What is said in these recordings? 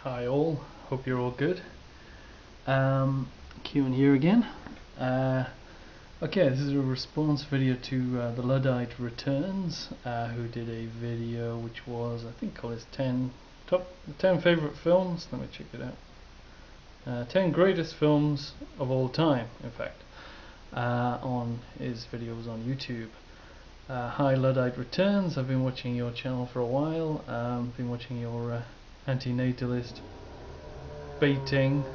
Hi all, hope you're all good. Kieran here again. Okay, this is a response video to the LudditeReturns, who did a video which was, I think, called his 10 favorite films. Let me check it out. 10 greatest films of all time, in fact, on his videos on YouTube. Hi LudditeReturns, I've been watching your channel for a while. Been watching your anti-natalist baiting.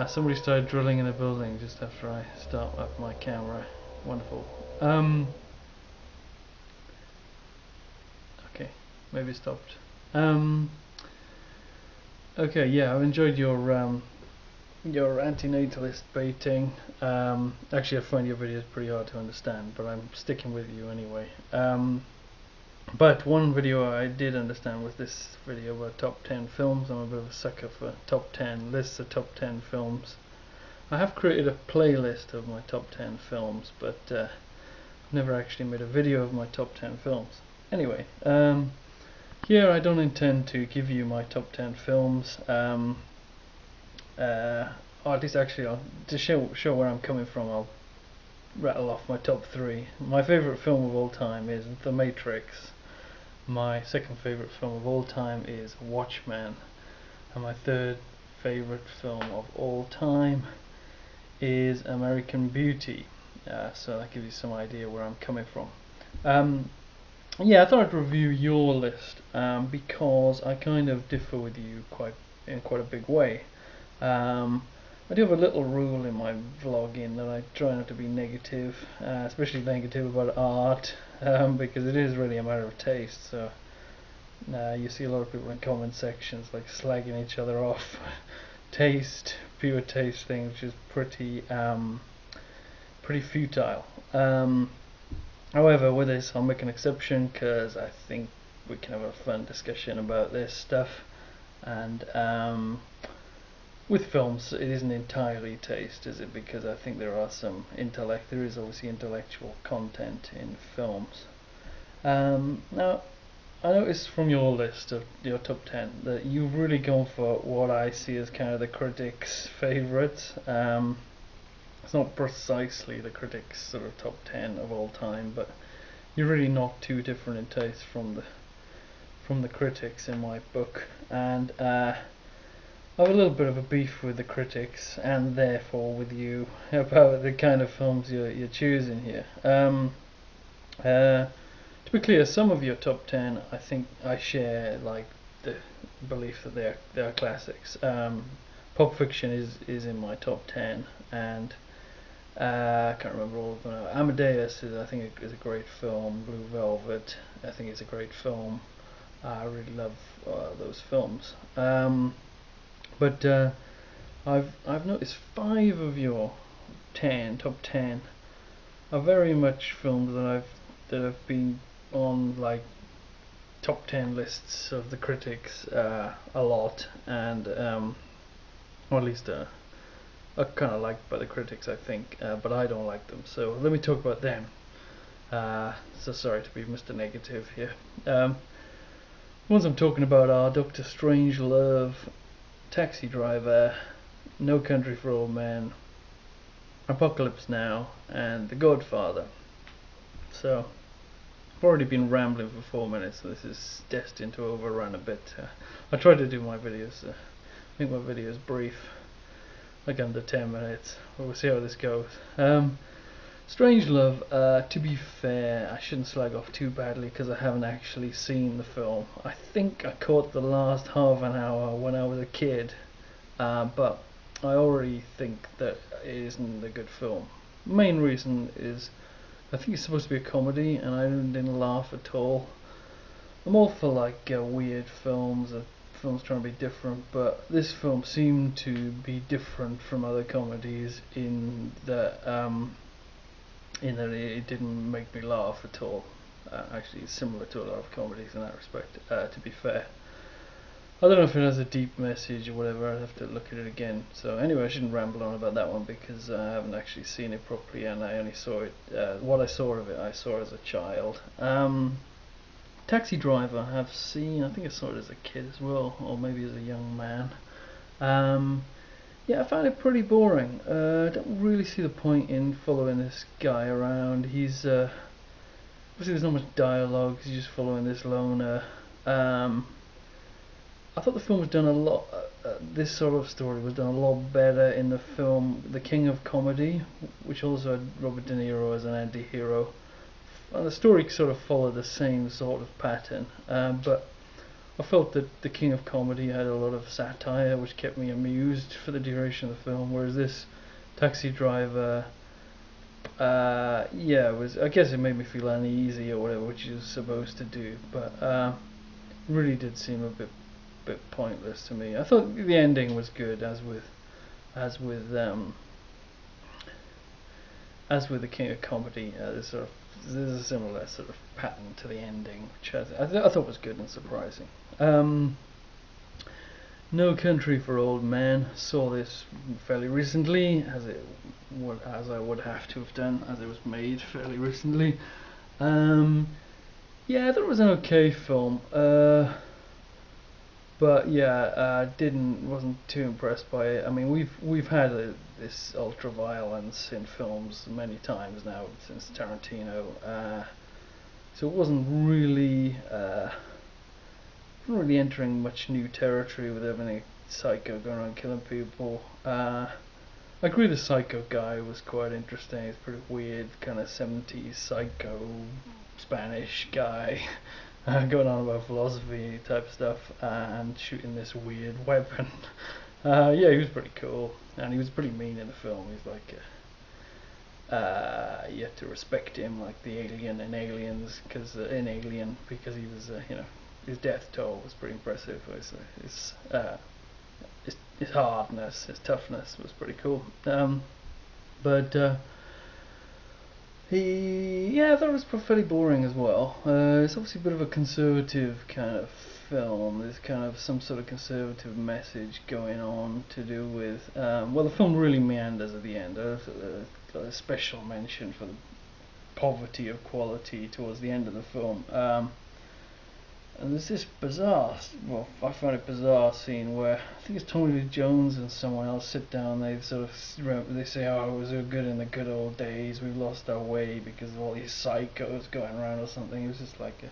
Somebody started drilling in the building just after I start up my camera. Wonderful. Okay, maybe it stopped. Okay, yeah, I've enjoyed your anti-natalist baiting. Actually, I find your videos pretty hard to understand, but I'm sticking with you anyway. But one video I did understand was this video about top 10 films. I'm a bit of a sucker for top 10 lists of top 10 films. I have created a playlist of my top 10 films, but I've never actually made a video of my top 10 films. Anyway, here I don't intend to give you my top 10 films, or at least actually to show where I'm coming from, I'll rattle off my top 3. My favourite film of all time is The Matrix. My second favourite film of all time is Watchmen. And my third favourite film of all time is American Beauty. So that gives you some idea where I'm coming from. Yeah, I thought I'd review your list because I kind of differ with you in quite a big way. I do have a little rule in my vlogging that I try not to be negative, especially negative about art, because it is really a matter of taste. So you see a lot of people in comment sections like slagging each other off. Pure taste thing, which is pretty futile. However, with this I'll make an exception because I think we can have a fun discussion about this stuff. And with films, it isn't entirely taste, is it? Because I think there is obviously intellectual content in films. Now, I noticed from your list of your top 10 that you've really gone for what I see as kind of the critics' favourites. It's not precisely the critics' sort of top 10 of all time, but you're really not too different in taste from the critics in my book. And I have a little bit of a beef with the critics, and therefore with you, about the kind of films you're choosing here. To be clear, some of your top 10, I think I share like the belief that they are classics. Pulp Fiction is in my top 10, and I can't remember all of them now. Amadeus I think is a great film. Blue Velvet, I think is a great film. I really love those films. But I've noticed 5 of your top 10 are very much films that have been on like top 10 lists of the critics a lot, and or at least are kind of liked by the critics, I think, but I don't like them. So let me talk about them. So sorry to be Mr. Negative here. Ones I'm talking about are Dr Strangelove, Taxi Driver, No Country for Old Men, Apocalypse Now, and The Godfather. So I've already been rambling for 4 minutes, so this is destined to overrun a bit. I try to do my videos, make my videos brief, like under 10 minutes. We'll see how this goes. Strangelove, to be fair, I shouldn't slag off too badly because I haven't actually seen the film. I think I caught the last half an hour when I was a kid, but I already think that it isn't a good film. Main reason is I think it's supposed to be a comedy, and I didn't laugh at all. I'm all for like weird films, films trying to be different, but this film seemed to be different from other comedies in that it didn't make me laugh at all. Actually, it's similar to a lot of comedies in that respect, to be fair. I don't know if it has a deep message or whatever. I'd have to look at it again. So anyway, I shouldn't ramble on about that one because I haven't actually seen it properly, and I only saw it, what I saw of it, I saw as a child. Taxi Driver I've seen. I think I saw it as a kid as well, or maybe as a young man. Um, yeah, I found it pretty boring. I don't really see the point in following this guy around. Obviously there's not much dialogue. He's just following this loner. I thought the film was done a lot. This sort of story was done a lot better in the film The King of Comedy, which also had Robert De Niro as an anti-hero. And the story sort of followed the same sort of pattern, but I felt that The King of Comedy had a lot of satire, which kept me amused for the duration of the film. Whereas this Taxi Driver, I guess it made me feel uneasy or whatever, which is supposed to do, but really did seem a bit pointless to me. I thought the ending was good, as with the King of Comedy. There's a similar sort of pattern to the ending, which I thought was good and surprising. No Country for Old Men, saw this fairly recently, as I would have to have done, as it was made fairly recently. Yeah, I thought it was an okay film. But yeah, wasn't too impressed by it. I mean, we've had this ultra violence in films many times now since Tarantino, so it wasn't really entering much new territory with everything psycho going around killing people. I agree the psycho guy was quite interesting. He's pretty weird, kind of 70s psycho Spanish guy. Going on about philosophy type stuff, and shooting this weird weapon. Yeah, he was pretty cool, and he was pretty mean in the film. He's like, you have to respect him like the alien in Aliens, because he was, his death toll was pretty impressive. His hardness, his toughness was pretty cool. But I thought it was fairly boring as well. It's obviously a bit of a conservative kind of film. There's kind of some sort of conservative message going on to do with. The film really meanders at the end. A special mention for the poverty of quality towards the end of the film. And there's this I found it bizarre scene where I think it's Tommy Lee Jones and someone else sit down. They say, "Oh, it was so good in the good old days. We've lost our way because of all these psychos going around," or something. It was just like a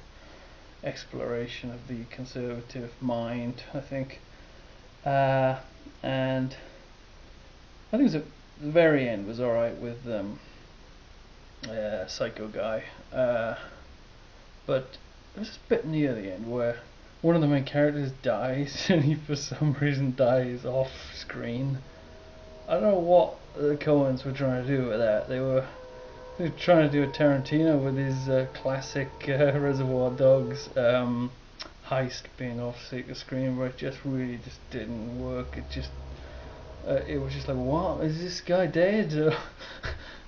exploration of the conservative mind, I think. And I think the very end was all right with Psycho Guy, but there's this bit near the end where one of the main characters dies, and he for some reason dies off screen. I don't know what the Coens were trying to do with that. They were trying to do a Tarantino with his classic Reservoir Dogs heist being off screen, but it just really just didn't work. It was just like, what, is this guy dead?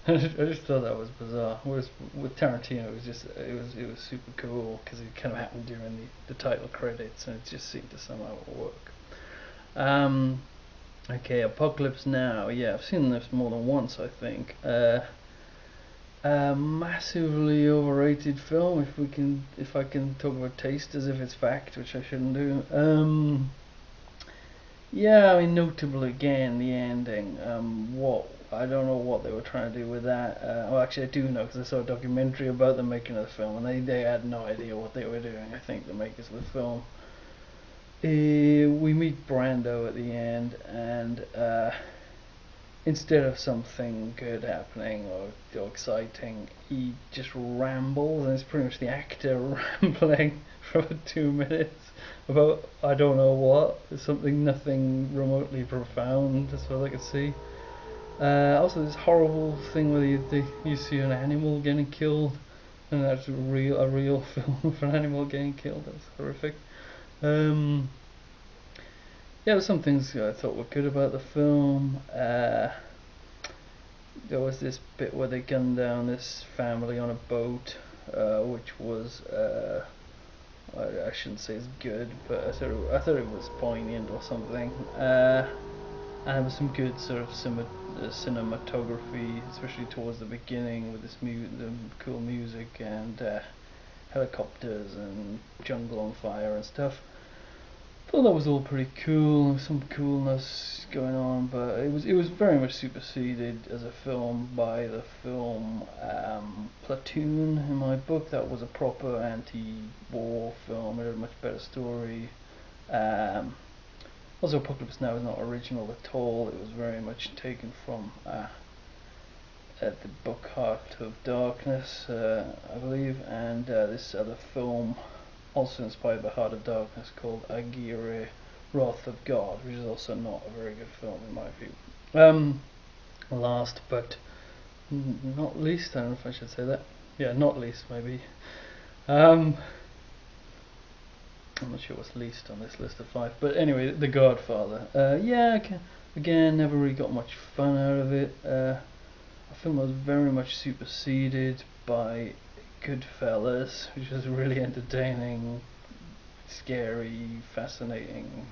I just thought that was bizarre. Whereas with Tarantino, it was super cool because it kind of happened during the title credits, and it just seemed to somehow work. Okay, Apocalypse Now. Yeah, I've seen this more than once, I think. Massively overrated film. If I can talk about taste as if it's fact, which I shouldn't do. Yeah, I mean, notable again the ending. I don't know what they were trying to do with that. Actually, I do know because I saw a documentary about the making of the film, and they had no idea what they were doing. I think the makers of the film. We meet Brando at the end, and instead of something good happening or exciting, he just rambles, and it's pretty much the actor rambling for about 2 minutes about I don't know what. It's nothing remotely profound, as far as I could see. Also, this horrible thing where you see an animal getting killed, and that's a real film of an animal getting killed. That's horrific. There were some things I thought were good about the film. There was this bit where they gunned down this family on a boat, which was I shouldn't say it's good, but I thought it was poignant or something. And there was some good sort of cinematography, especially towards the beginning with the cool music, and helicopters and jungle on fire and stuff. Thought that was all pretty cool, some coolness going on, but it was very much superseded as a film by the film Platoon. In my book, that was a proper anti-war film. It had a much better story. Also, Apocalypse Now is not original at all. It was very much taken from the book Heart of Darkness, I believe, and this other film, also inspired by Heart of Darkness, called Aguirre, Wrath of God, which is also not a very good film in my view. Last but not least, I don't know if I should say that. Yeah, not least maybe. I'm not sure what's least on this list of 5, but anyway, The Godfather. Yeah, again, never really got much fun out of it. I film was very much superseded by Goodfellas, which was really entertaining, scary, fascinating,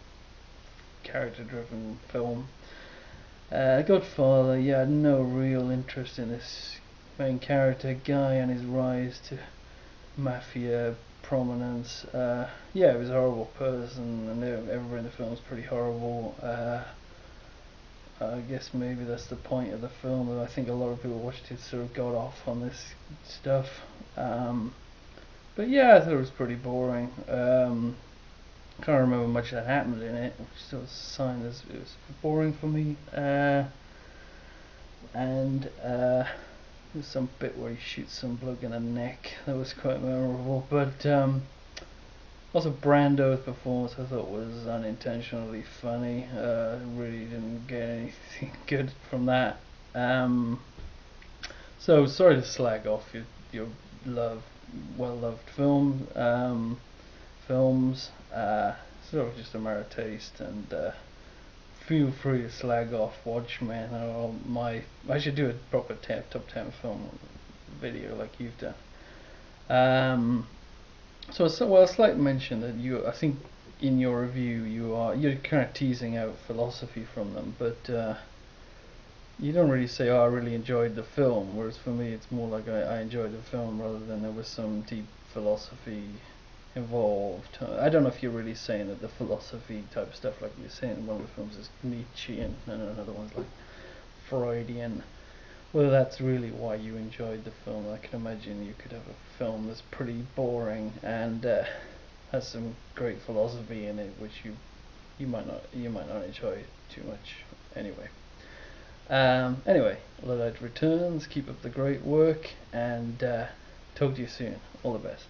character-driven film. Godfather, yeah, I had no real interest in this main character guy and his rise to mafia prominence. Yeah, he was a horrible person, and everyone in the film was pretty horrible. I guess maybe that's the point of the film. I think a lot of people watched it sort of got off on this stuff. But yeah, I thought it was pretty boring. Can't remember much that happened in it, which sort of sign as it was boring for me. And there's some bit where he shoots some bloke in the neck that was quite memorable. But also Brando's performance I thought was unintentionally funny. Really didn't get anything good from that. So sorry to slag off your well-loved films. Sort of just a matter of taste, and feel free to slag off Watchmen or I should do a proper top 10 film video like you've done. So a slight mention that I think in your review you're kind of teasing out philosophy from them, but you don't really say, "Oh, I really enjoyed the film." Whereas for me, it's more like I enjoyed the film rather than there was some deep philosophy involved. I don't know if you're really saying that the philosophy type stuff, like you're saying in one of the films, is Nietzschean and another one's like Freudian. Whether that's really why you enjoyed the film. I can imagine you could have a film that's pretty boring and has some great philosophy in it, which you might not enjoy too much anyway. Anyway, Luddite returns. Keep up the great work, and talk to you soon. All the best.